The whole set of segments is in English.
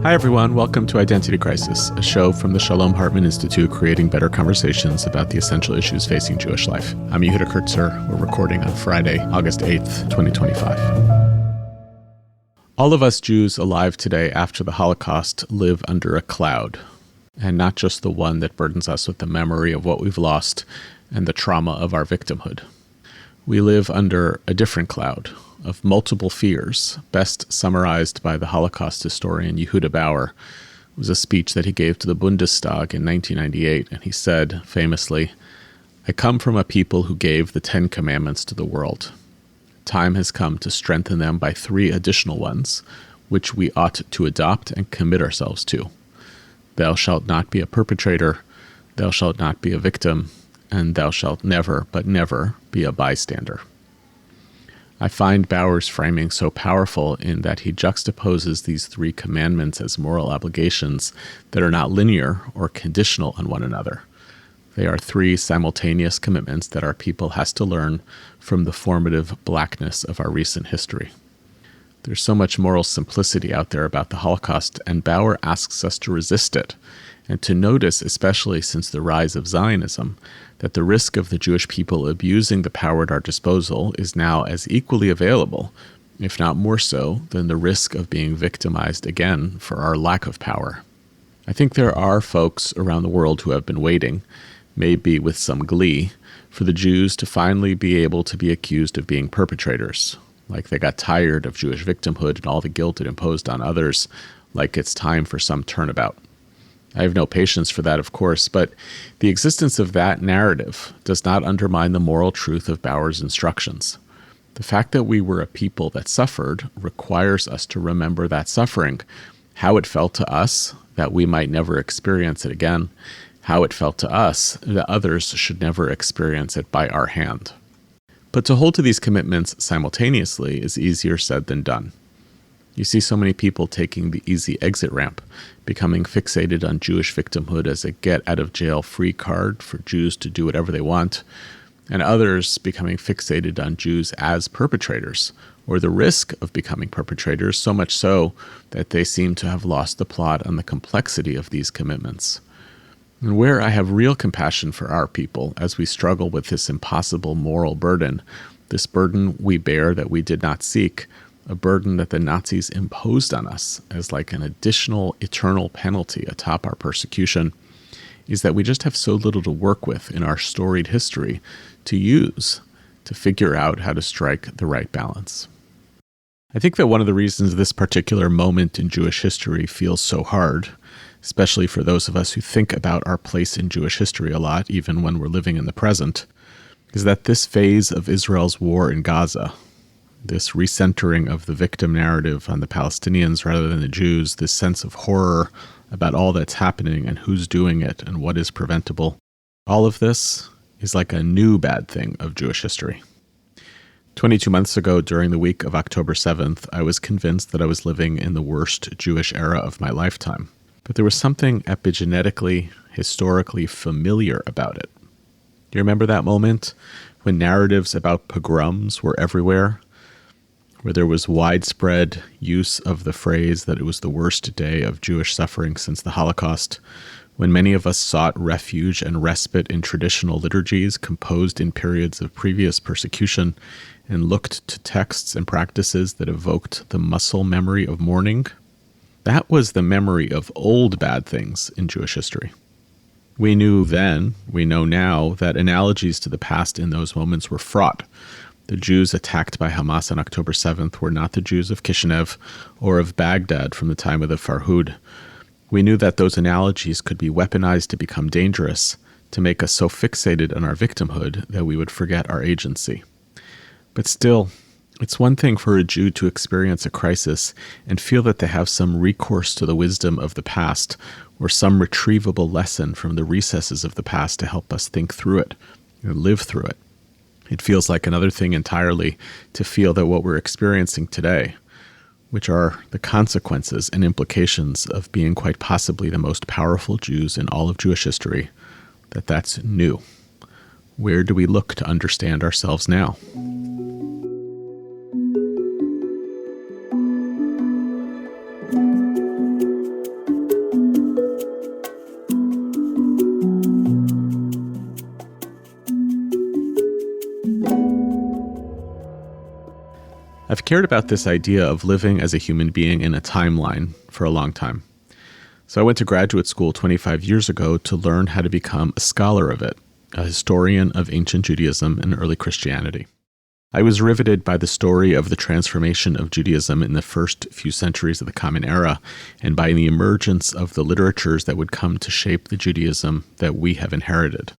Hi, everyone. Welcome to Identity Crisis, a show from the Shalom Hartman Institute creating better conversations about the essential issues facing Jewish life. I'm Yehuda Kurtzer. We're recording on Friday, August 8th, 2025. All of us Jews alive today after the Holocaust live under a cloud, and not just the one that burdens us with the memory of what we've lost and the trauma of our victimhood. We live under a different cloud of multiple fears, best summarized by the Holocaust historian Yehuda Bauer. It was a speech that he gave to the Bundestag in 1998, and he said, famously, "I come from a people who gave the 10 Commandments to the world. Time has come to strengthen them by 3 additional ones, which we ought to adopt and commit ourselves to. Thou shalt not be a perpetrator, thou shalt not be a victim, and thou shalt never, but never, be a bystander." I find Bauer's framing so powerful in that he juxtaposes these 3 commandments as moral obligations that are not linear or conditional on one another. They are 3 simultaneous commitments that our people has to learn from the formative blackness of our recent history. There's so much moral simplicity out there about the Holocaust, and Bauer asks us to resist it, and to notice, especially since the rise of Zionism, that the risk of the Jewish people abusing the power at our disposal is now as equally available, if not more so, than the risk of being victimized again for our lack of power. I think there are folks around the world who have been waiting, maybe with some glee, for the Jews to finally be able to be accused of being perpetrators, like they got tired of Jewish victimhood and all the guilt it imposed on others, like it's time for some turnabout. I have no patience for that, of course, but the existence of that narrative does not undermine the moral truth of Bauer's instructions. The fact that we were a people that suffered requires us to remember that suffering, how it felt to us that we might never experience it again, how it felt to us that others should never experience it by our hand. But to hold to these commitments simultaneously is easier said than done. You see so many people taking the easy exit ramp, becoming fixated on Jewish victimhood as a get-out-of-jail-free card for Jews to do whatever they want, and others becoming fixated on Jews as perpetrators, or the risk of becoming perpetrators, so much so that they seem to have lost the plot on the complexity of these commitments. And where I have real compassion for our people as we struggle with this impossible moral burden, this burden we bear that we did not seek, a burden that the Nazis imposed on us as like an additional eternal penalty atop our persecution, is that we just have so little to work with in our storied history to use to figure out how to strike the right balance. I think that one of the reasons this particular moment in Jewish history feels so hard, especially for those of us who think about our place in Jewish history a lot, even when we're living in the present, is that this phase of Israel's war in Gaza, this recentering of the victim narrative on the Palestinians rather than the Jews, this sense of horror about all that's happening and who's doing it and what is preventable, all of this is like a new bad thing of Jewish history. 22 months ago, during the week of October 7th, I was convinced that I was living in the worst Jewish era of my lifetime. But there was something epigenetically, historically familiar about it. Do you remember that moment when narratives about pogroms were everywhere? Where there was widespread use of the phrase that it was the worst day of Jewish suffering since the Holocaust, when many of us sought refuge and respite in traditional liturgies composed in periods of previous persecution and looked to texts and practices that evoked the muscle memory of mourning. That was the memory of old bad things in Jewish history. We knew then, we know now, that analogies to the past in those moments were fraught. The Jews attacked by Hamas on October 7th were not the Jews of Kishinev or of Baghdad from the time of the Farhud. We knew that those analogies could be weaponized to become dangerous, to make us so fixated on our victimhood that we would forget our agency. But still, it's one thing for a Jew to experience a crisis and feel that they have some recourse to the wisdom of the past or some retrievable lesson from the recesses of the past to help us think through it or live through it. It feels like another thing entirely to feel that what we're experiencing today, which are the consequences and implications of being quite possibly the most powerful Jews in all of Jewish history, that's new. Where do we look to understand ourselves now? I've cared about this idea of living as a human being in a timeline for a long time. So I went to graduate school 25 years ago to learn how to become a scholar of it, a historian of ancient Judaism and early Christianity. I was riveted by the story of the transformation of Judaism in the first few centuries of the Common Era, and by the emergence of the literatures that would come to shape the Judaism that we have inherited.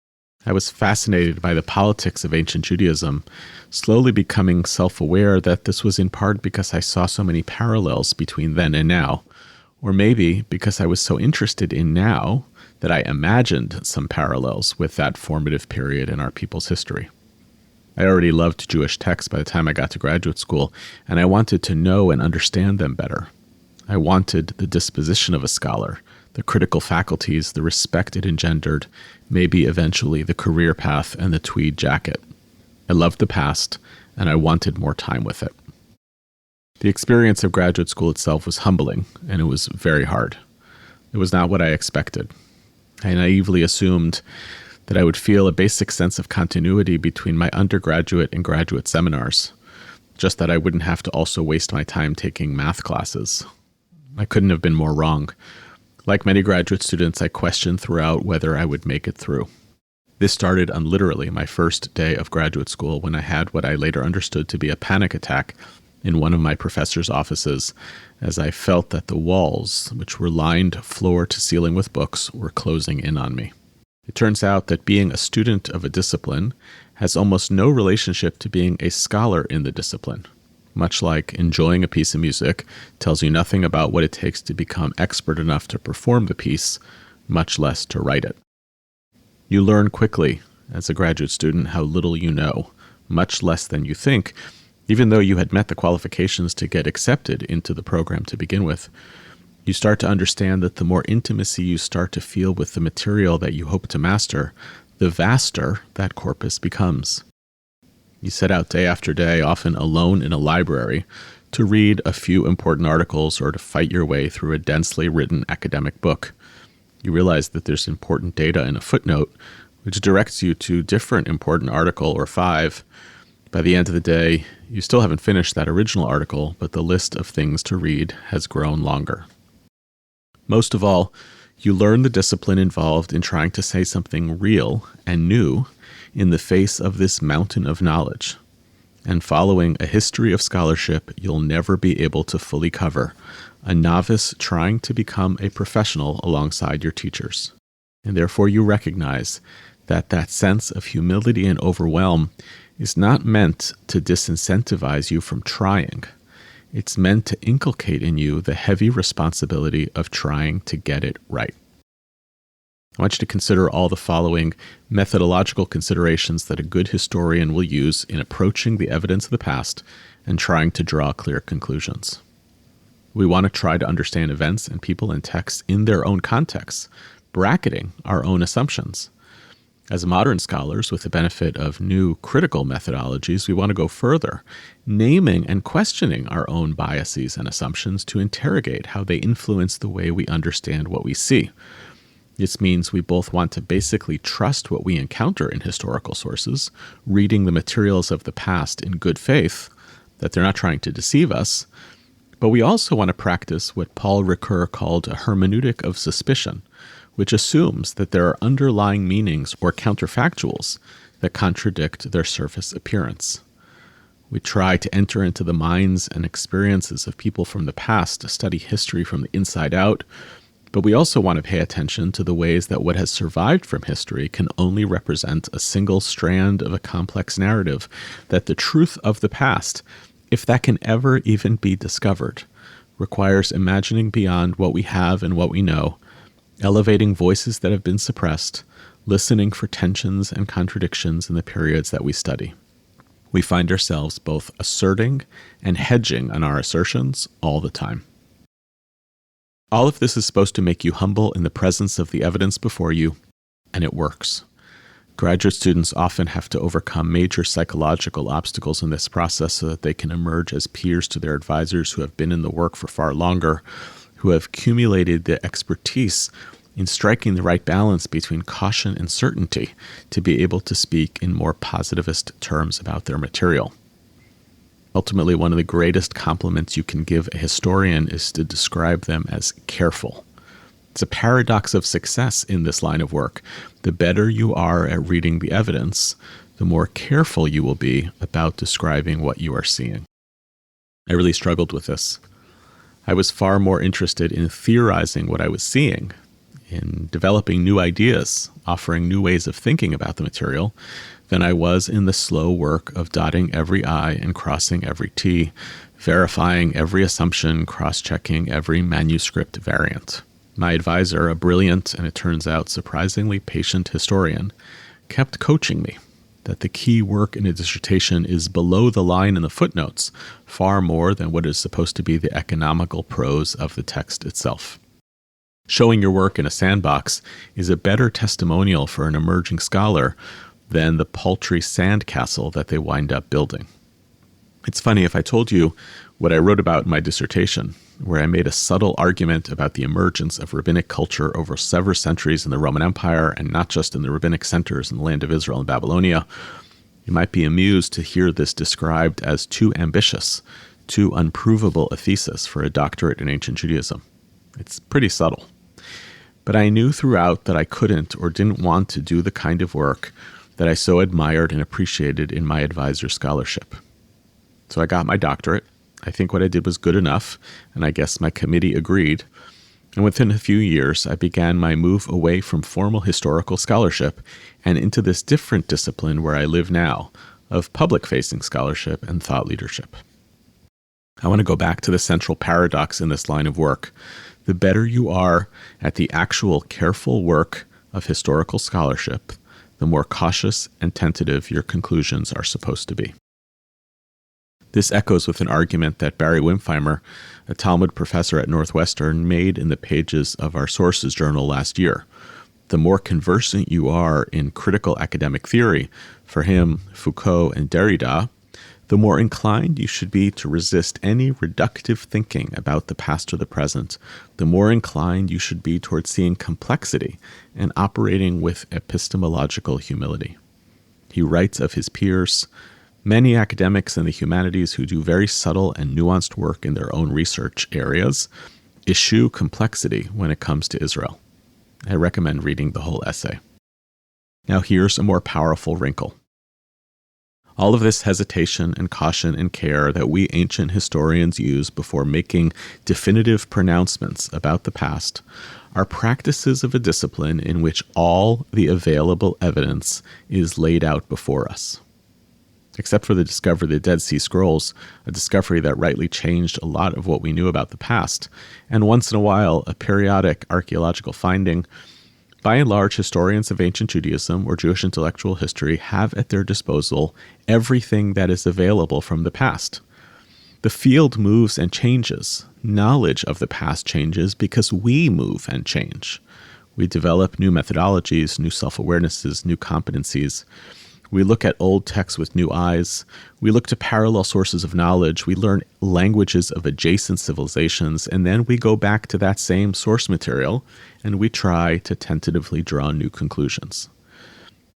I was fascinated by the politics of ancient Judaism, slowly becoming self-aware that this was in part because I saw so many parallels between then and now, or maybe because I was so interested in now that I imagined some parallels with that formative period in our people's history. I already loved Jewish texts by the time I got to graduate school, and I wanted to know and understand them better. I wanted the disposition of a scholar, the critical faculties, the respect it engendered, maybe eventually the career path and the tweed jacket. I loved the past, and I wanted more time with it. The experience of graduate school itself was humbling, and it was very hard. It was not what I expected. I naively assumed that I would feel a basic sense of continuity between my undergraduate and graduate seminars, just that I wouldn't have to also waste my time taking math classes. I couldn't have been more wrong. Like many graduate students, I questioned throughout whether I would make it through. This started on literally my first day of graduate school when I had what I later understood to be a panic attack in one of my professor's offices, as I felt that the walls, which were lined floor to ceiling with books, were closing in on me. It turns out that being a student of a discipline has almost no relationship to being a scholar in the discipline. Much like enjoying a piece of music tells you nothing about what it takes to become expert enough to perform the piece, much less to write it. You learn quickly, as a graduate student, how little you know, much less than you think, even though you had met the qualifications to get accepted into the program to begin with. You start to understand that the more intimacy you start to feel with the material that you hope to master, the vaster that corpus becomes. You set out day after day, often alone in a library, to read a few important articles or to fight your way through a densely written academic book. You realize that there's important data in a footnote, which directs you to different important article or 5. By the end of the day, you still haven't finished that original article, but the list of things to read has grown longer. Most of all, you learn the discipline involved in trying to say something real and new in the face of this mountain of knowledge. And following a history of scholarship you'll never be able to fully cover, a novice trying to become a professional alongside your teachers. And therefore you recognize that that sense of humility and overwhelm is not meant to disincentivize you from trying. It's meant to inculcate in you the heavy responsibility of trying to get it right. I want you to consider all the following methodological considerations that a good historian will use in approaching the evidence of the past and trying to draw clear conclusions. We want to try to understand events and people and texts in their own contexts, bracketing our own assumptions. As modern scholars, with the benefit of new critical methodologies, we want to go further, naming and questioning our own biases and assumptions to interrogate how they influence the way we understand what we see. This means we both want to basically trust what we encounter in historical sources, reading the materials of the past in good faith, that they're not trying to deceive us, but we also want to practice what Paul Ricoeur called a hermeneutic of suspicion, which assumes that there are underlying meanings or counterfactuals that contradict their surface appearance. We try to enter into the minds and experiences of people from the past to study history from the inside out, but we also want to pay attention to the ways that what has survived from history can only represent a single strand of a complex narrative, that the truth of the past, if that can ever even be discovered, requires imagining beyond what we have and what we know, elevating voices that have been suppressed, listening for tensions and contradictions in the periods that we study. We find ourselves both asserting and hedging on our assertions all the time. All of this is supposed to make you humble in the presence of the evidence before you, and it works. Graduate students often have to overcome major psychological obstacles in this process so that they can emerge as peers to their advisors who have been in the work for far longer, who have accumulated the expertise in striking the right balance between caution and certainty to be able to speak in more positivist terms about their material. Ultimately, one of the greatest compliments you can give a historian is to describe them as careful. It's a paradox of success in this line of work. The better you are at reading the evidence, the more careful you will be about describing what you are seeing. I really struggled with this. I was far more interested in theorizing what I was seeing, in developing new ideas, offering new ways of thinking about the material, than I was in the slow work of dotting every I and crossing every T, verifying every assumption, cross-checking every manuscript variant. My advisor, a brilliant and it turns out surprisingly patient historian, kept coaching me that the key work in a dissertation is below the line in the footnotes, far more than what is supposed to be the economical prose of the text itself. Showing your work in a sandbox is a better testimonial for an emerging scholar than the paltry sandcastle that they wind up building. It's funny, if I told you what I wrote about in my dissertation, where I made a subtle argument about the emergence of rabbinic culture over several centuries in the Roman Empire, and not just in the rabbinic centers in the land of Israel and Babylonia, you might be amused to hear this described as too ambitious, too unprovable a thesis for a doctorate in ancient Judaism. It's pretty subtle. But I knew throughout that I couldn't or didn't want to do the kind of work that I so admired and appreciated in my advisor's scholarship. So I got my doctorate. I think what I did was good enough, and I guess my committee agreed. And within a few years, I began my move away from formal historical scholarship and into this different discipline where I live now, of public-facing scholarship and thought leadership. I want to go back to the central paradox in this line of work. The better you are at the actual careful work of historical scholarship, the more cautious and tentative your conclusions are supposed to be. This echoes with an argument that Barry Wimpheimer, a Talmud professor at Northwestern, made in the pages of our Sources Journal last year. The more conversant you are in critical academic theory, for him, Foucault and Derrida, the more inclined you should be to resist any reductive thinking about the past or the present, the more inclined you should be towards seeing complexity and operating with epistemological humility. He writes of his peers, many academics in the humanities who do very subtle and nuanced work in their own research areas eschew complexity when it comes to Israel. I recommend reading the whole essay. Now here's a more powerful wrinkle. All of this hesitation and caution and care that we ancient historians use before making definitive pronouncements about the past are practices of a discipline in which all the available evidence is laid out before us. Except for the discovery of the Dead Sea Scrolls, a discovery that rightly changed a lot of what we knew about the past, and once in a while a periodic archaeological finding, by and large historians of ancient Judaism or Jewish intellectual history have at their disposal everything that is available from the past. The field moves and changes. Knowledge of the past changes because we move and change. We develop new methodologies, new self-awarenesses, new competencies. We look at old texts with new eyes. We look to parallel sources of knowledge. We learn languages of adjacent civilizations, and then we go back to that same source material, and we try to tentatively draw new conclusions.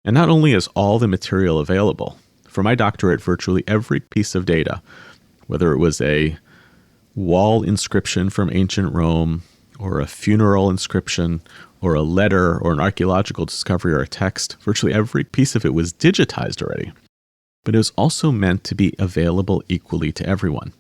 And not only is all the material available, for my doctorate, virtually every piece of data, whether it was a wall inscription from ancient Rome, or a funeral inscription, or a letter, or an archaeological discovery, or a text, virtually every piece of it was digitized already. But it was also meant to be available equally to everyone.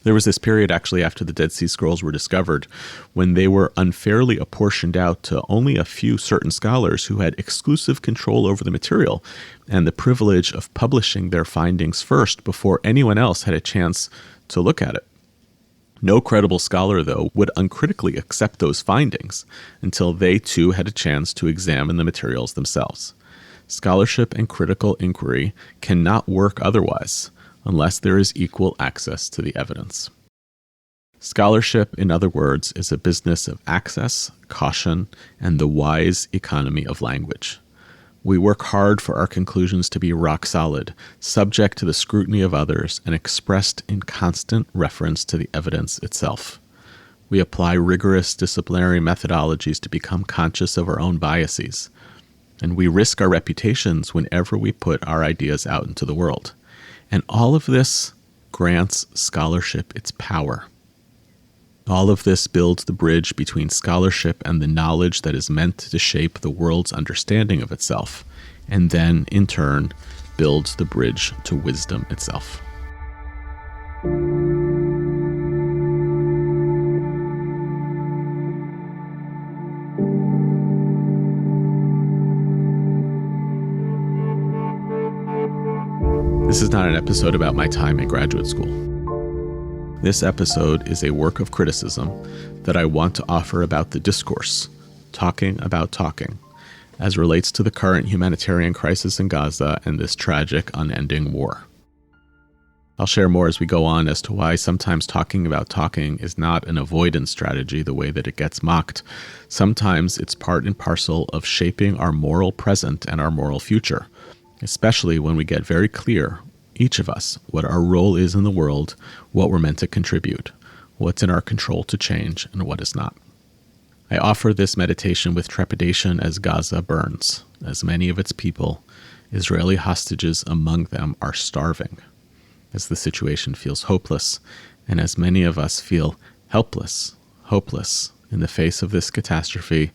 There was this period actually after the Dead Sea Scrolls were discovered when they were unfairly apportioned out to only a few certain scholars who had exclusive control over the material and the privilege of publishing their findings first before anyone else had a chance to look at it. No credible scholar, though, would uncritically accept those findings until they too had a chance to examine the materials themselves. Scholarship and critical inquiry cannot work otherwise unless there is equal access to the evidence. Scholarship, in other words, is a business of access, caution, and the wise economy of language. We work hard for our conclusions to be rock solid, subject to the scrutiny of others, and expressed in constant reference to the evidence itself. We apply rigorous disciplinary methodologies to become conscious of our own biases, and we risk our reputations whenever we put our ideas out into the world. And all of this grants scholarship its power. All of this builds the bridge between scholarship and the knowledge that is meant to shape the world's understanding of itself, and then, in turn, builds the bridge to wisdom itself. This is not an episode about my time in graduate school. This episode is a work of criticism that I want to offer about the discourse, talking about talking, as relates to the current humanitarian crisis in Gaza and this tragic, unending war. I'll share more as we go on as to why sometimes talking about talking is not an avoidance strategy the way that it gets mocked. Sometimes it's part and parcel of shaping our moral present and our moral future, especially when we get very clear, each of us, what our role is in the world, what we're meant to contribute, what's in our control to change, and what is not. I offer this meditation with trepidation as Gaza burns, as many of its people, Israeli hostages among them, are starving, as the situation feels hopeless, and as many of us feel helpless, hopeless, in the face of this catastrophe,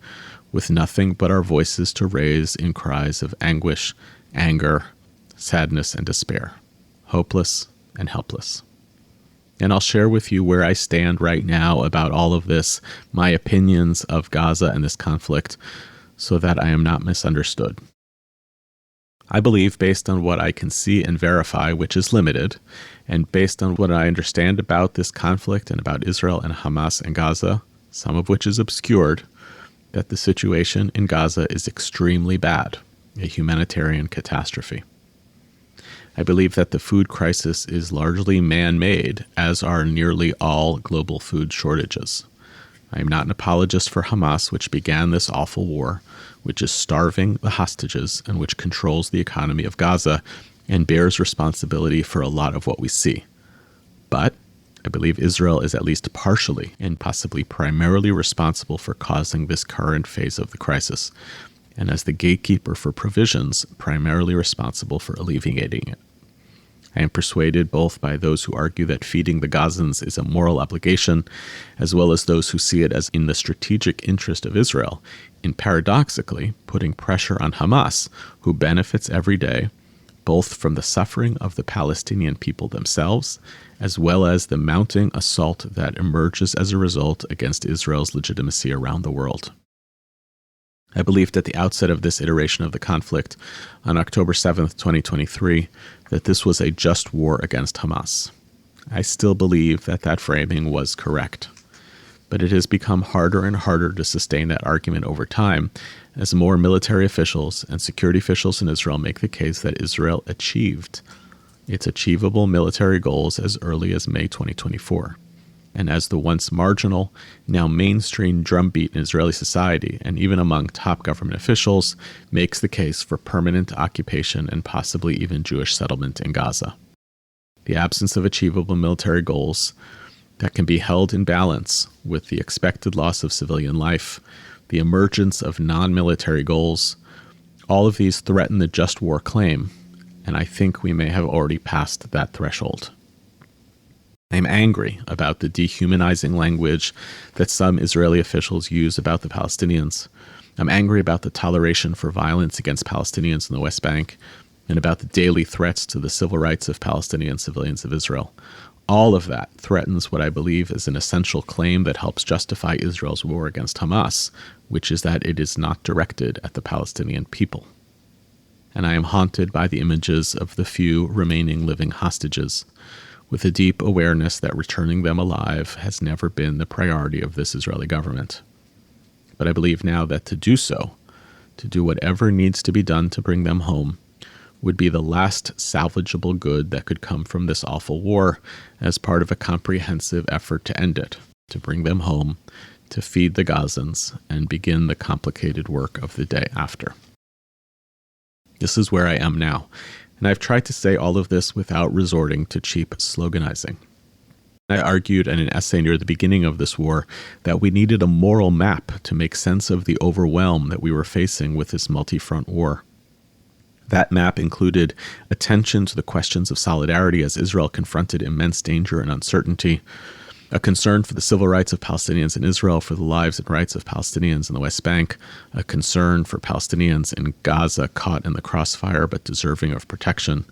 with nothing but our voices to raise in cries of anguish, anger, sadness, and despair, hopeless and helpless. And I'll share with you where I stand right now about all of this, my opinions of Gaza and this conflict, so that I am not misunderstood. I believe, based on what I can see and verify, which is limited, and based on what I understand about this conflict and about Israel and Hamas and Gaza, some of which is obscured, that the situation in Gaza is extremely bad, a humanitarian catastrophe. I believe that the food crisis is largely man-made, as are nearly all global food shortages. I am not an apologist for Hamas, which began this awful war, which is starving the hostages and which controls the economy of Gaza and bears responsibility for a lot of what we see. But I believe Israel is at least partially and possibly primarily responsible for causing this current phase of the crisis, and as the gatekeeper for provisions, primarily responsible for alleviating it. I am persuaded both by those who argue that feeding the Gazans is a moral obligation, as well as those who see it as in the strategic interest of Israel, in paradoxically putting pressure on Hamas, who benefits every day, both from the suffering of the Palestinian people themselves, as well as the mounting assault that emerges as a result against Israel's legitimacy around the world. I believed at the outset of this iteration of the conflict, on October 7th, 2023, that this was a just war against Hamas. I still believe that that framing was correct. But it has become harder and harder to sustain that argument over time, as more military officials and security officials in Israel make the case that Israel achieved its achievable military goals as early as May 2024. And as the once marginal, now mainstream drumbeat in Israeli society, and even among top government officials, makes the case for permanent occupation and possibly even Jewish settlement in Gaza. The absence of achievable military goals that can be held in balance with the expected loss of civilian life, the emergence of non-military goals, all of these threaten the just war claim, and I think we may have already passed that threshold. I'm angry about the dehumanizing language that some Israeli officials use about the Palestinians. I'm angry about the toleration for violence against Palestinians in the West Bank and about the daily threats to the civil rights of Palestinian civilians of Israel. All of that threatens what I believe is an essential claim that helps justify Israel's war against Hamas, which is that it is not directed at the Palestinian people. And I am haunted by the images of the few remaining living hostages, with a deep awareness that returning them alive has never been the priority of this Israeli government. But I believe now that to do so, to do whatever needs to be done to bring them home, would be the last salvageable good that could come from this awful war as part of a comprehensive effort to end it, to bring them home, to feed the Gazans, and begin the complicated work of the day after. This is where I am now, and I've tried to say all of this without resorting to cheap sloganizing. I argued in an essay near the beginning of this war that we needed a moral map to make sense of the overwhelm that we were facing with this multi-front war. That map included attention to the questions of solidarity as Israel confronted immense danger and uncertainty, a concern for the civil rights of Palestinians in Israel, for the lives and rights of Palestinians in the West Bank, a concern for Palestinians in Gaza caught in the crossfire but deserving of protection,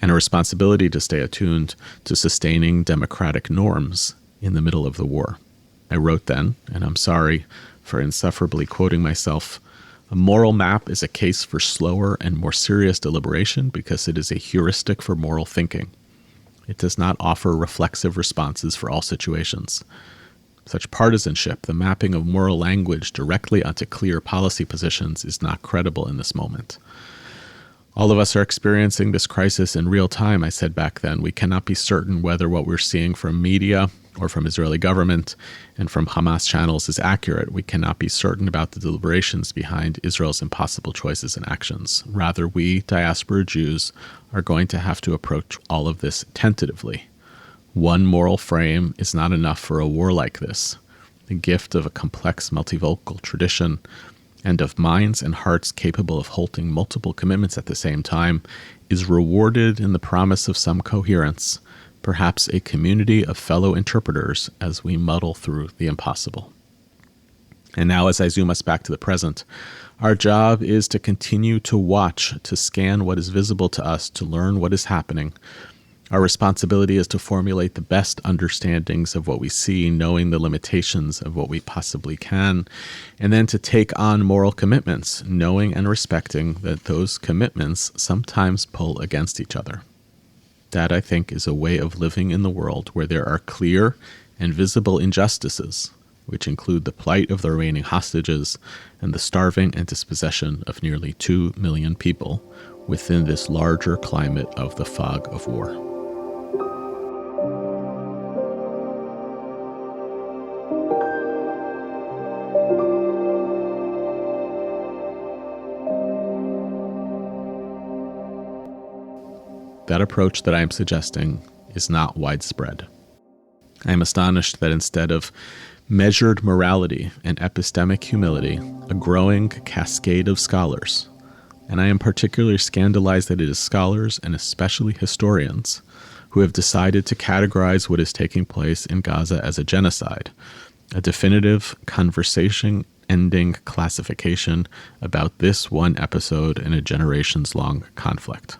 and a responsibility to stay attuned to sustaining democratic norms in the middle of the war. I wrote then, and I'm sorry for insufferably quoting myself, a moral map is a case for slower and more serious deliberation because it is a heuristic for moral thinking. It does not offer reflexive responses for all situations. Such partisanship, the mapping of moral language directly onto clear policy positions, is not credible in this moment. All of us are experiencing this crisis in real time, I said back then. We cannot be certain whether what we're seeing from media or from Israeli government and from Hamas channels is accurate. We cannot be certain about the deliberations behind Israel's impossible choices and actions. Rather, we, diaspora Jews, are going to have to approach all of this tentatively. One moral frame is not enough for a war like this. The gift of a complex multivocal tradition and of minds and hearts capable of holding multiple commitments at the same time is rewarded in the promise of some coherence, perhaps a community of fellow interpreters as we muddle through the impossible. And now, as I zoom us back to the present, our job is to continue to watch, to scan what is visible to us, to learn what is happening. Our responsibility is to formulate the best understandings of what we see, knowing the limitations of what we possibly can, and then to take on moral commitments, knowing and respecting that those commitments sometimes pull against each other. That, I think, is a way of living in the world where there are clear and visible injustices, which include the plight of the remaining hostages and the starving and dispossession of nearly 2 million people within this larger climate of the fog of war. That approach that I am suggesting is not widespread. I am astonished that instead of measured morality and epistemic humility, a growing cascade of scholars, and I am particularly scandalized that it is scholars and especially historians who have decided to categorize what is taking place in Gaza as a genocide, a definitive conversation-ending classification about this one episode in a generations-long conflict.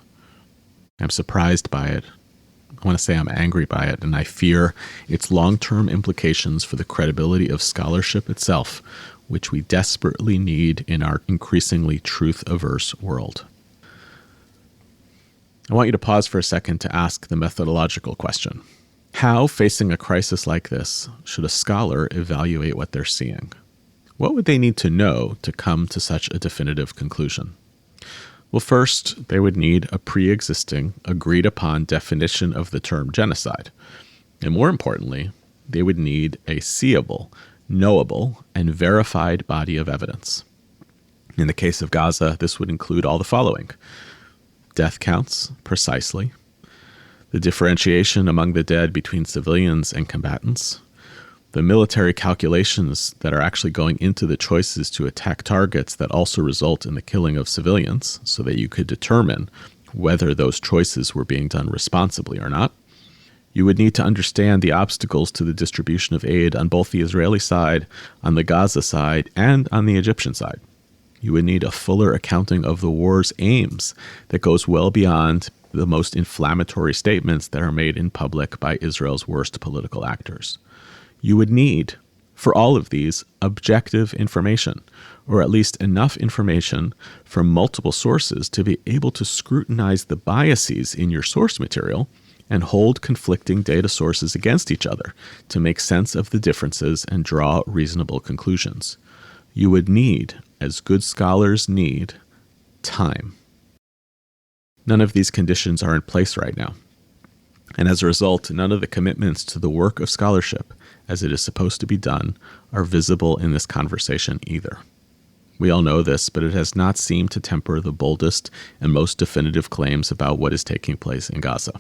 I'm surprised by it. I want to say I'm angry by it, and I fear its long-term implications for the credibility of scholarship itself, which we desperately need in our increasingly truth-averse world. I want you to pause for a second to ask the methodological question. How, facing a crisis like this, should a scholar evaluate what they're seeing? What would they need to know to come to such a definitive conclusion? Well, first, they would need a pre-existing, agreed-upon definition of the term genocide. And more importantly, they would need a seeable, knowable, and verified body of evidence. In the case of Gaza, this would include all the following: death counts, precisely, the differentiation among the dead between civilians and combatants, the military calculations that are actually going into the choices to attack targets that also result in the killing of civilians, so that you could determine whether those choices were being done responsibly or not. You would need to understand the obstacles to the distribution of aid on both the Israeli side, on the Gaza side, and on the Egyptian side. You would need a fuller accounting of the war's aims that goes well beyond the most inflammatory statements that are made in public by Israel's worst political actors. You would need, for all of these, objective information, or at least enough information from multiple sources to be able to scrutinize the biases in your source material and hold conflicting data sources against each other to make sense of the differences and draw reasonable conclusions. You would need, as good scholars need, time. None of these conditions are in place right now. And as a result, none of the commitments to the work of scholarship, as it is supposed to be done, are visible in this conversation either. We all know this, but it has not seemed to temper the boldest and most definitive claims about what is taking place in Gaza.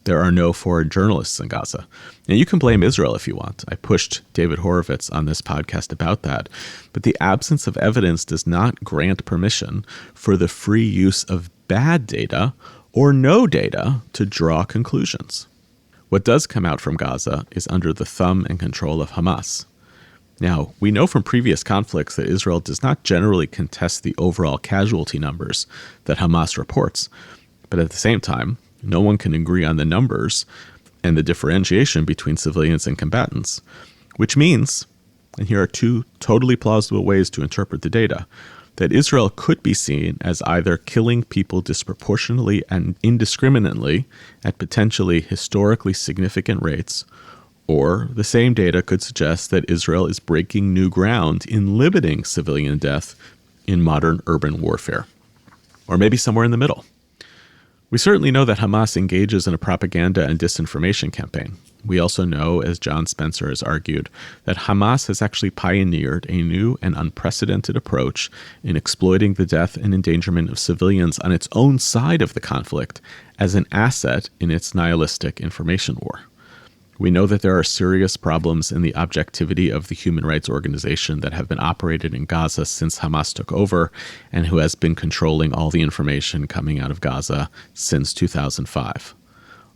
There are no foreign journalists in Gaza. And you can blame Israel if you want. I pushed David Horowitz on this podcast about that. But the absence of evidence does not grant permission for the free use of bad data or no data to draw conclusions. What does come out from Gaza is under the thumb and control of Hamas. Now, we know from previous conflicts that Israel does not generally contest the overall casualty numbers that Hamas reports. But at the same time, no one can agree on the numbers and the differentiation between civilians and combatants, which means, and here are two totally plausible ways to interpret the data, that Israel could be seen as either killing people disproportionately and indiscriminately at potentially historically significant rates, or the same data could suggest that Israel is breaking new ground in limiting civilian death in modern urban warfare. Or maybe somewhere in the middle. We certainly know that Hamas engages in a propaganda and disinformation campaign. We also know, as John Spencer has argued, that Hamas has actually pioneered a new and unprecedented approach in exploiting the death and endangerment of civilians on its own side of the conflict as an asset in its nihilistic information war. We know that there are serious problems in the objectivity of the human rights organization that have been operated in Gaza since Hamas took over and who has been controlling all the information coming out of Gaza since 2005.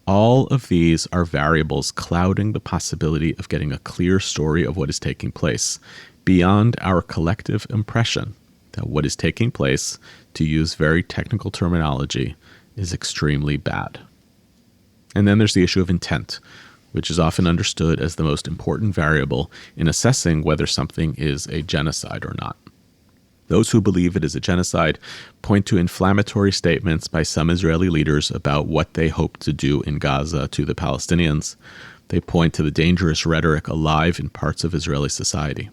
All of these are variables clouding the possibility of getting a clear story of what is taking place, beyond our collective impression that what is taking place, to use very technical terminology, is extremely bad. And then there's the issue of intent, which is often understood as the most important variable in assessing whether something is a genocide or not. Those who believe it is a genocide point to inflammatory statements by some Israeli leaders about what they hope to do in Gaza to the Palestinians. They point to the dangerous rhetoric alive in parts of Israeli society.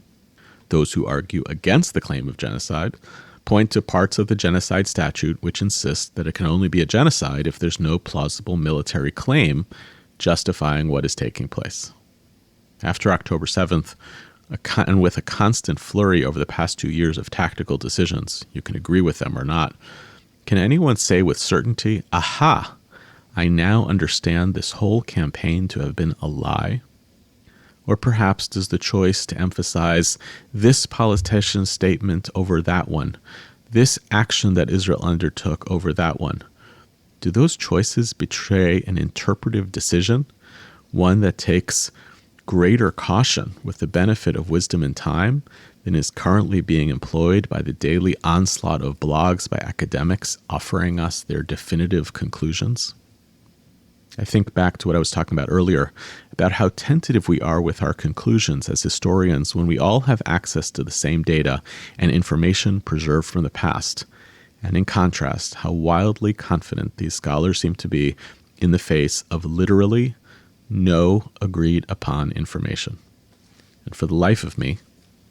Those who argue against the claim of genocide point to parts of the genocide statute which insist that it can only be a genocide if there's no plausible military claim justifying what is taking place. After October 7th, and with a constant flurry over the past 2 years of tactical decisions, you can agree with them or not, can anyone say with certainty, aha, I now understand this whole campaign to have been a lie? Or perhaps does the choice to emphasize this politician's statement over that one, this action that Israel undertook over that one, do those choices betray an interpretive decision, one that takes greater caution with the benefit of wisdom and time than is currently being employed by the daily onslaught of blogs by academics offering us their definitive conclusions? I think back to what I was talking about earlier, about how tentative we are with our conclusions as historians when we all have access to the same data and information preserved from the past. And in contrast, how wildly confident these scholars seem to be in the face of literally no agreed upon information. And for the life of me,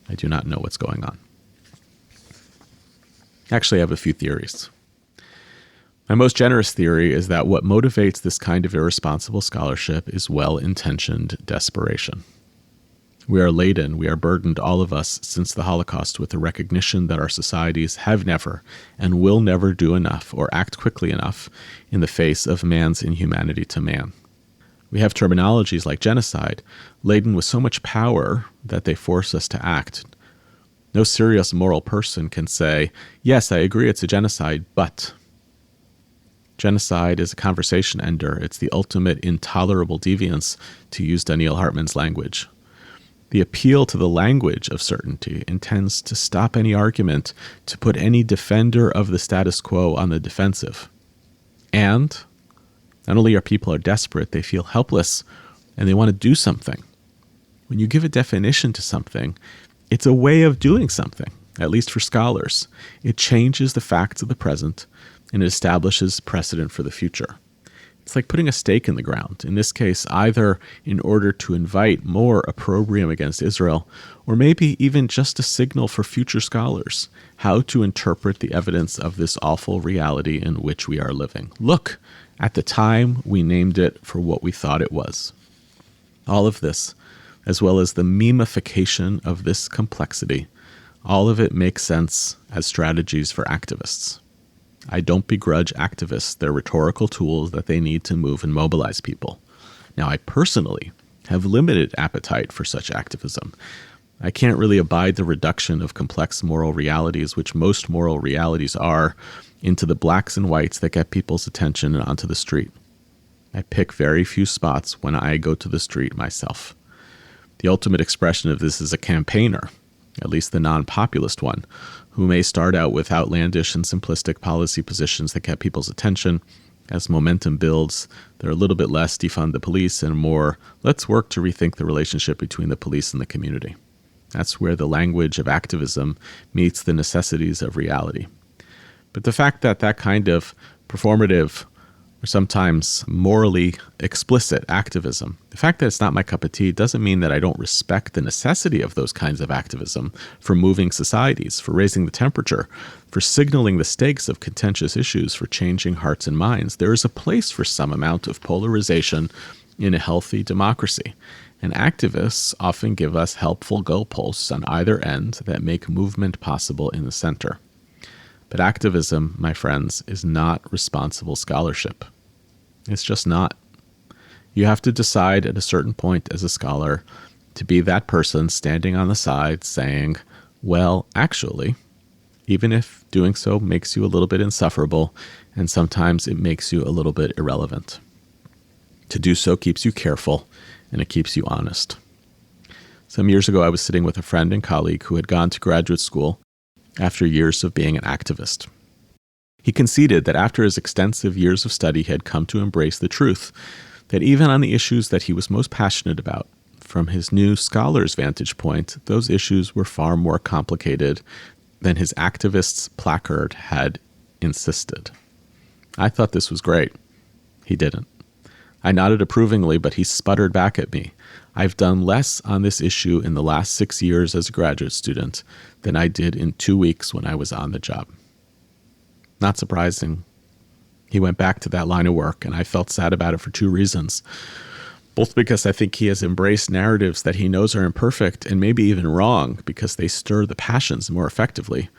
I do not know what's going on. Actually, I have a few theories. My most generous theory is that what motivates this kind of irresponsible scholarship is well-intentioned desperation. We are laden, we are burdened, all of us, since the Holocaust with the recognition that our societies have never and will never do enough or act quickly enough in the face of man's inhumanity to man. We have terminologies like genocide laden with so much power that they force us to act. No serious moral person can say, yes, I agree it's a genocide, but... Genocide is a conversation ender. It's the ultimate intolerable deviance, to use Daniel Hartman's language. The appeal to the language of certainty intends to stop any argument, to put any defender of the status quo on the defensive. And not only are people desperate, they feel helpless, and they want to do something. When you give a definition to something, it's a way of doing something, at least for scholars. It changes the facts of the present, and it establishes precedent for the future. It's like putting a stake in the ground, in this case either in order to invite more opprobrium against Israel, or maybe even just a signal for future scholars how to interpret the evidence of this awful reality in which we are living. Look, at the time we named it for what we thought it was. All of this, as well as the memification of this complexity, all of it makes sense as strategies for activists. I don't begrudge activists their rhetorical tools that they need to move and mobilize people. Now, I personally have limited appetite for such activism. I can't really abide the reduction of complex moral realities, which most moral realities are, into the blacks and whites that get people's attention and onto the street. I pick very few spots when I go to the street myself. The ultimate expression of this is a campaigner, at least the non-populist one, who may start out with outlandish and simplistic policy positions that get people's attention. As momentum builds, they're a little bit less defund the police and more, let's work to rethink the relationship between the police and the community. That's where the language of activism meets the necessities of reality. But the fact that that kind of performative or sometimes morally explicit activism, the fact that it's not my cup of tea doesn't mean that I don't respect the necessity of those kinds of activism for moving societies, for raising the temperature, for signaling the stakes of contentious issues, for changing hearts and minds. There is a place for some amount of polarization in a healthy democracy. And activists often give us helpful goalposts on either end that make movement possible in the center. But activism, my friends, is not responsible scholarship. It's just not. You have to decide at a certain point as a scholar to be that person standing on the side saying, well, actually, even if doing so makes you a little bit insufferable, and sometimes it makes you a little bit irrelevant. To do so keeps you careful, and it keeps you honest. Some years ago, I was sitting with a friend and colleague who had gone to graduate school after years of being an activist. He conceded that after his extensive years of study, he had come to embrace the truth that even on the issues that he was most passionate about, from his new scholar's vantage point, those issues were far more complicated than his activist's placard had insisted. I thought this was great. He didn't. I nodded approvingly, but he sputtered back at me. I've done less on this issue in the last 6 years as a graduate student than I did in 2 weeks when I was on the job. Not surprising. He went back to that line of work, and I felt sad about it for 2 reasons. Both because I think he has embraced narratives that he knows are imperfect and maybe even wrong because they stir the passions more effectively,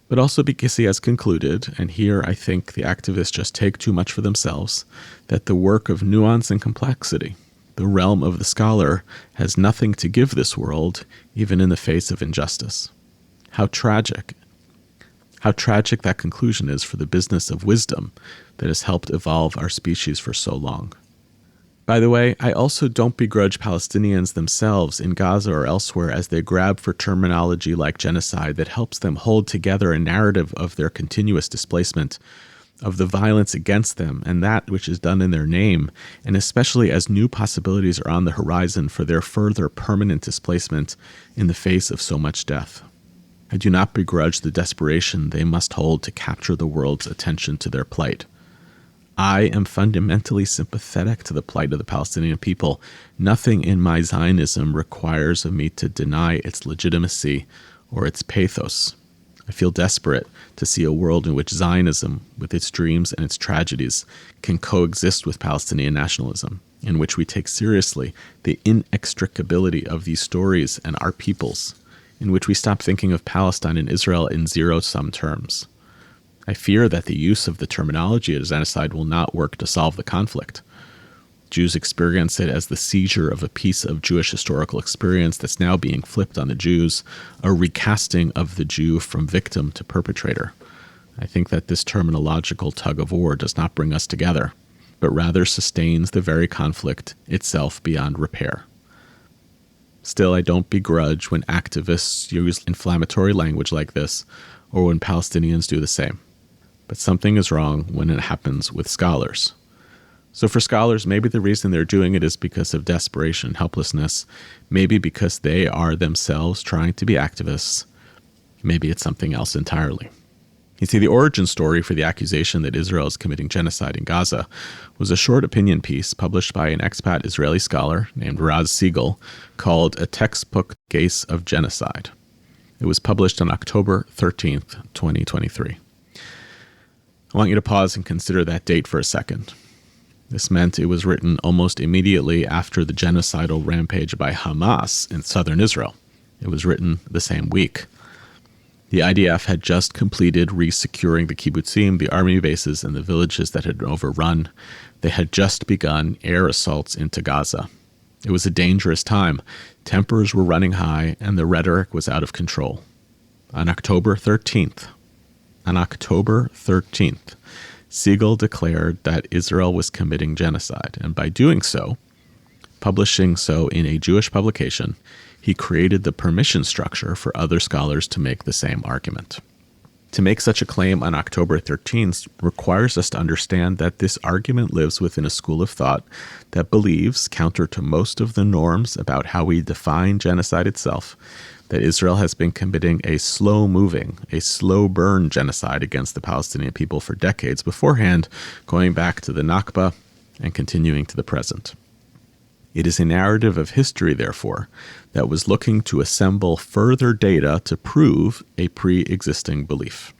but also because he has concluded, and here I think the activists just take too much for themselves, that the work of nuance and complexity, the realm of the scholar, has nothing to give this world, even in the face of injustice. How tragic that conclusion is for the business of wisdom that has helped evolve our species for so long. By the way, I also don't begrudge Palestinians themselves in Gaza or elsewhere as they grab for terminology like genocide that helps them hold together a narrative of their continuous displacement, of the violence against them and that which is done in their name, and especially as new possibilities are on the horizon for their further permanent displacement in the face of so much death. I do not begrudge the desperation they must hold to capture the world's attention to their plight. I am fundamentally sympathetic to the plight of the Palestinian people. Nothing in my Zionism requires of me to deny its legitimacy or its pathos. I feel desperate to see a world in which Zionism, with its dreams and its tragedies, can coexist with Palestinian nationalism, in which we take seriously the inextricability of these stories and our peoples, in which we stop thinking of Palestine and Israel in zero-sum terms. I fear that the use of the terminology of genocide will not work to solve the conflict. Jews experience it as the seizure of a piece of Jewish historical experience that's now being flipped on the Jews, a recasting of the Jew from victim to perpetrator. I think that this terminological tug-of-war does not bring us together, but rather sustains the very conflict itself beyond repair. Still, I don't begrudge when activists use inflammatory language like this, or when Palestinians do the same. But something is wrong when it happens with scholars. So for scholars, maybe the reason they're doing it is because of desperation and helplessness. Maybe because they are themselves trying to be activists. Maybe it's something else entirely. You see, the origin story for the accusation that Israel is committing genocide in Gaza was a short opinion piece published by an expat Israeli scholar named Raz Siegel called A Textbook Case of Genocide. It was published on October 13th, 2023. I want you to pause and consider that date for a second. This meant it was written almost immediately after the genocidal rampage by Hamas in southern Israel. It was written the same week. The IDF had just completed re-securing the kibbutzim, the army bases, and the villages that had been overrun. They had just begun air assaults into Gaza. It was a dangerous time. Tempers were running high, and the rhetoric was out of control. On October 13th, Siegel declared that Israel was committing genocide, and by doing so, publishing so in a Jewish publication, he created the permission structure for other scholars to make the same argument. To make such a claim on October 13th requires us to understand that this argument lives within a school of thought that believes, counter to most of the norms about how we define genocide itself, that Israel has been committing a slow-moving, a slow-burn genocide against the Palestinian people for decades beforehand, going back to the Nakba and continuing to the present. It is a narrative of history, therefore, that was looking to assemble further data to prove a pre-existing belief.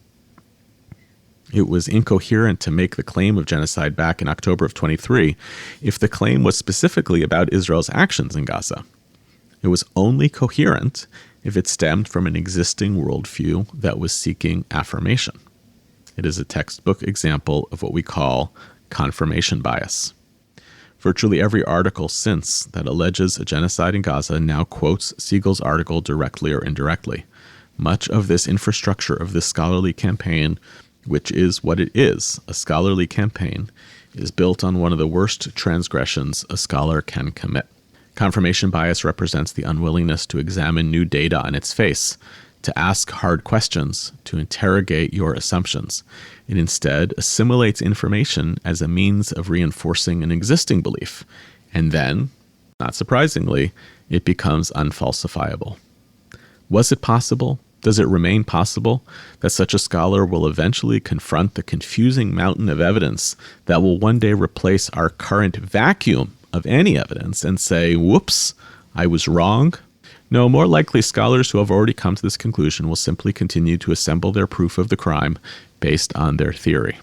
It was incoherent to make the claim of genocide back in October of 23 if the claim was specifically about Israel's actions in Gaza. It was only coherent if it stemmed from an existing worldview that was seeking affirmation. It is a textbook example of what we call confirmation bias. Virtually every article since that alleges a genocide in Gaza now quotes Siegel's article directly or indirectly. Much of this infrastructure of this scholarly campaign, which is what it is, a scholarly campaign, is built on one of the worst transgressions a scholar can commit. Confirmation bias represents the unwillingness to examine new data on its face, to ask hard questions, to interrogate your assumptions. It instead assimilates information as a means of reinforcing an existing belief, and then, not surprisingly, it becomes unfalsifiable. Was it possible? Does it remain possible that such a scholar will eventually confront the confusing mountain of evidence that will one day replace our current vacuum of any evidence and say, whoops, I was wrong? No, more likely scholars who have already come to this conclusion will simply continue to assemble their proof of the crime based on their theory.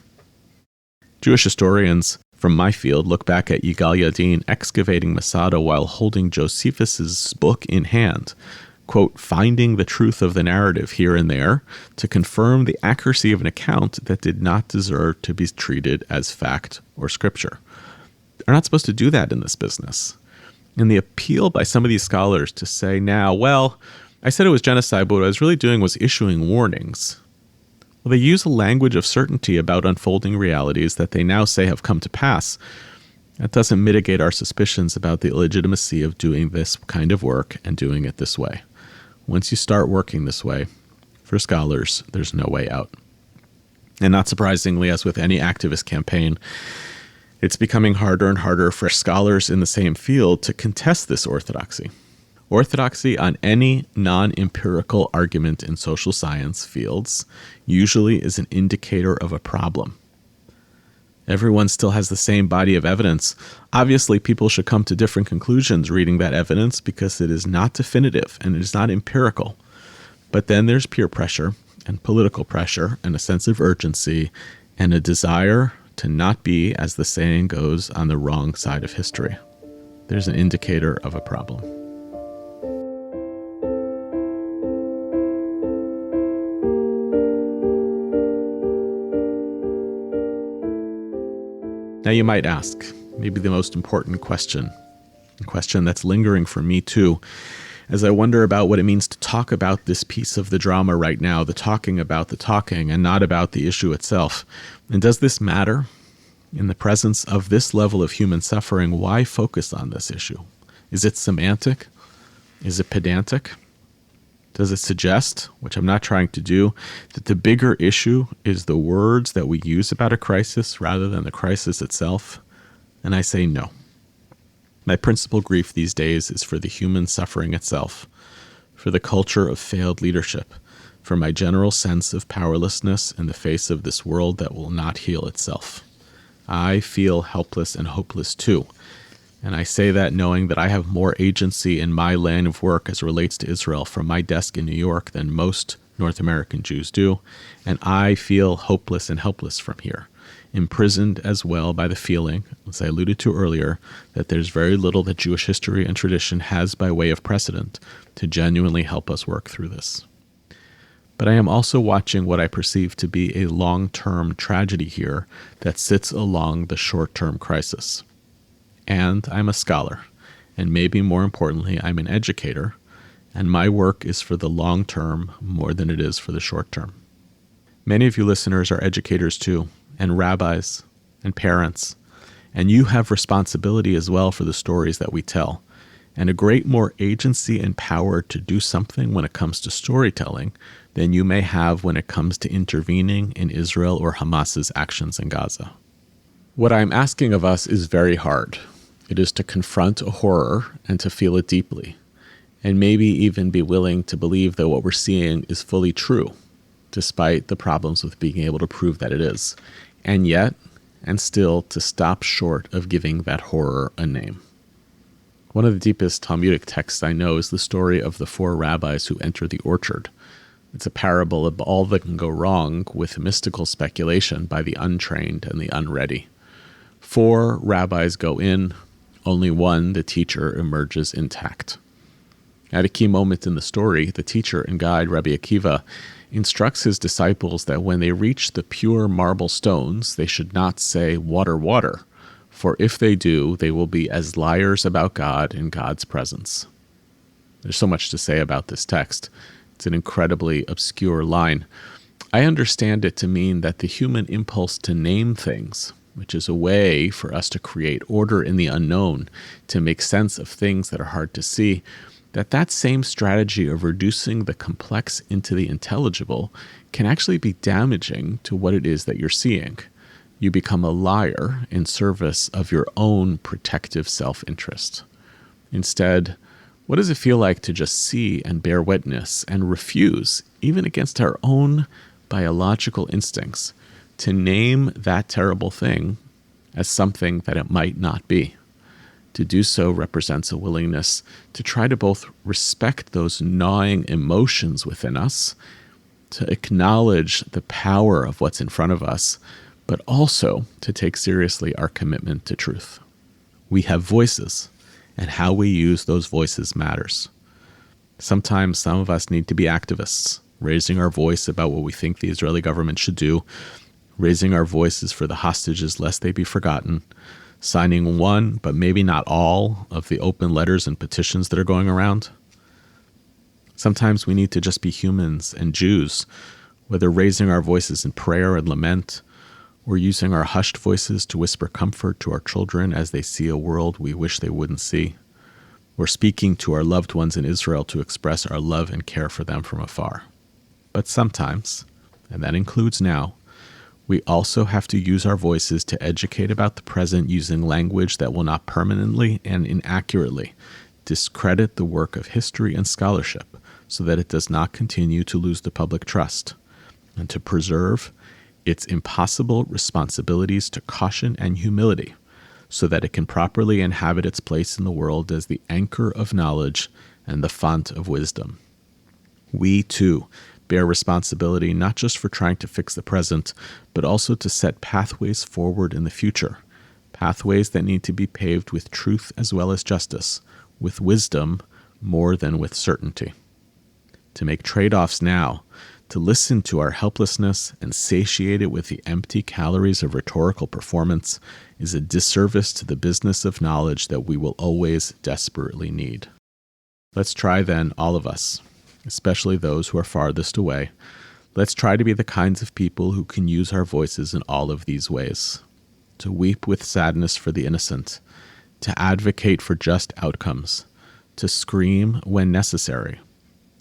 Jewish historians from my field look back at Yigal Yadin excavating Masada while holding Josephus's book in hand, quote, finding the truth of the narrative here and there to confirm the accuracy of an account that did not deserve to be treated as fact or scripture. They're not supposed to do that in this business. And the appeal by some of these scholars to say now, well, I said it was genocide, but what I was really doing was issuing warnings. Well, they use a language of certainty about unfolding realities that they now say have come to pass. That doesn't mitigate our suspicions about the illegitimacy of doing this kind of work and doing it this way. Once you start working this way, for scholars, there's no way out. And not surprisingly, as with any activist campaign, it's becoming harder and harder for scholars in the same field to contest this orthodoxy. Orthodoxy on any non-empirical argument in social science fields usually is an indicator of a problem. Everyone still has the same body of evidence. Obviously, people should come to different conclusions reading that evidence because it is not definitive and it is not empirical. But then there's peer pressure and political pressure and a sense of urgency and a desire to not be, as the saying goes, on the wrong side of history. There's an indicator of a problem. Now you might ask, maybe the most important question, a question that's lingering for me too, as I wonder about what it means to talk about this piece of the drama right now, the talking about the talking and not about the issue itself. And does this matter? In the presence of this level of human suffering, why focus on this issue? Is it semantic? Is it pedantic? Does it suggest, which I'm not trying to do, that the bigger issue is the words that we use about a crisis rather than the crisis itself? And I say no. My principal grief these days is for the human suffering itself, for the culture of failed leadership, for my general sense of powerlessness in the face of this world that will not heal itself. I feel helpless and hopeless too. And I say that knowing that I have more agency in my line of work as it relates to Israel from my desk in New York than most North American Jews do. And I feel hopeless and helpless from here, imprisoned as well by the feeling, as I alluded to earlier, that there's very little that Jewish history and tradition has by way of precedent to genuinely help us work through this. But I am also watching what I perceive to be a long-term tragedy here that sits along the short-term crisis. And I'm a scholar, and maybe more importantly, I'm an educator, and my work is for the long term more than it is for the short term. Many of you listeners are educators too, and rabbis, and parents, and you have responsibility as well for the stories that we tell, and a great more agency and power to do something when it comes to storytelling than you may have when it comes to intervening in Israel or Hamas's actions in Gaza. What I'm asking of us is very hard. It is to confront a horror and to feel it deeply, and maybe even be willing to believe that what we're seeing is fully true, despite the problems with being able to prove that it is, and yet, and still, to stop short of giving that horror a name. One of the deepest Talmudic texts I know is the story of the 4 rabbis who enter the orchard. It's a parable of all that can go wrong with mystical speculation by the untrained and the unready. 4 rabbis go in, only one, the teacher, emerges intact. At a key moment in the story, the teacher and guide, Rabbi Akiva, instructs his disciples that when they reach the pure marble stones, they should not say, "Water, water," for if they do, they will be as liars about God in God's presence. There's so much to say about this text. It's an incredibly obscure line. I understand it to mean that the human impulse to name things, which is a way for us to create order in the unknown, to make sense of things that are hard to see, that same strategy of reducing the complex into the intelligible can actually be damaging to what it is that you're seeing. You become a liar in service of your own protective self-interest. Instead, what does it feel like to just see and bear witness and refuse, even against our own biological instincts, to name that terrible thing as something that it might not be? To do so represents a willingness to try to both respect those gnawing emotions within us, to acknowledge the power of what's in front of us, but also to take seriously our commitment to truth. We have voices, and how we use those voices matters. Sometimes some of us need to be activists, raising our voice about what we think the Israeli government should do, raising our voices for the hostages lest they be forgotten, signing one, but maybe not all, of the open letters and petitions that are going around. Sometimes we need to just be humans and Jews, whether raising our voices in prayer and lament, or using our hushed voices to whisper comfort to our children as they see a world we wish they wouldn't see, or speaking to our loved ones in Israel to express our love and care for them from afar. But sometimes, and that includes now, we also have to use our voices to educate about the present using language that will not permanently and inaccurately discredit the work of history and scholarship so that it does not continue to lose the public trust, and to preserve its impossible responsibilities to caution and humility so that it can properly inhabit its place in the world as the anchor of knowledge and the font of wisdom. We, too, bear responsibility not just for trying to fix the present, but also to set pathways forward in the future, pathways that need to be paved with truth as well as justice, with wisdom more than with certainty. To make trade-offs now, to listen to our helplessness and satiate it with the empty calories of rhetorical performance is a disservice to the business of knowledge that we will always desperately need. Let's try then, all of us, especially those who are farthest away, let's try to be the kinds of people who can use our voices in all of these ways. To weep with sadness for the innocent, to advocate for just outcomes, to scream when necessary,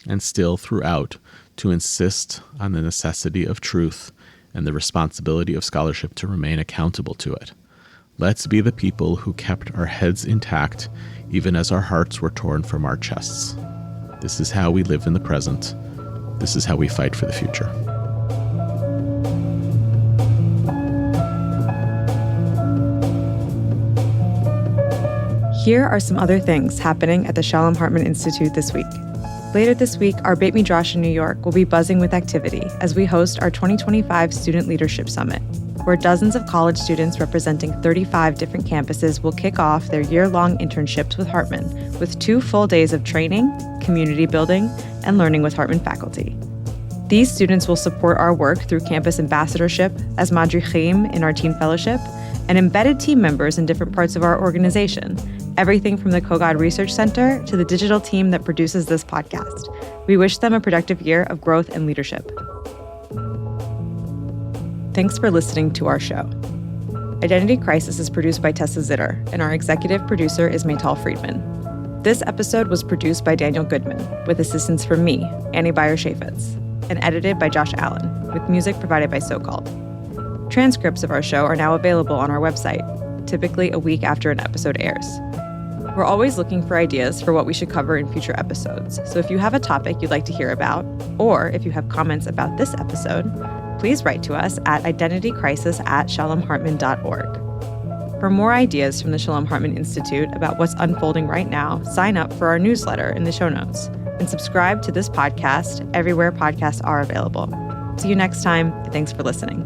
and still throughout to insist on the necessity of truth and the responsibility of scholarship to remain accountable to it. Let's be the people who kept our heads intact even as our hearts were torn from our chests. This is how we live in the present. This is how we fight for the future. Here are some other things happening at the Shalom Hartman Institute this week. Later this week, our Beit Midrash in New York will be buzzing with activity as we host our 2025 Student Leadership Summit, where dozens of college students representing 35 different campuses will kick off their year-long internships with Hartman, with 2 full days of training, community building, and learning with Hartman faculty. These students will support our work through campus ambassadorship, as madrichim in our team fellowship, and embedded team members in different parts of our organization, everything from the Kogod Research Center to the digital team that produces this podcast. We wish them a productive year of growth and leadership. Thanks for listening to our show. Identity Crisis is produced by Tessa Zitter, and our executive producer is Maytal Friedman. This episode was produced by Daniel Goodman, with assistance from me, Annie Beyer-Shafitz, and edited by Josh Allen, with music provided by SoCalled. Transcripts of our show are now available on our website, typically a week after an episode airs. We're always looking for ideas for what we should cover in future episodes, so if you have a topic you'd like to hear about, or if you have comments about this episode, please write to us at identitycrisis@shalomhartman.org. For more ideas from the Shalom Hartman Institute about what's unfolding right now, sign up for our newsletter in the show notes and subscribe to this podcast everywhere podcasts are available. See you next time, and thanks for listening.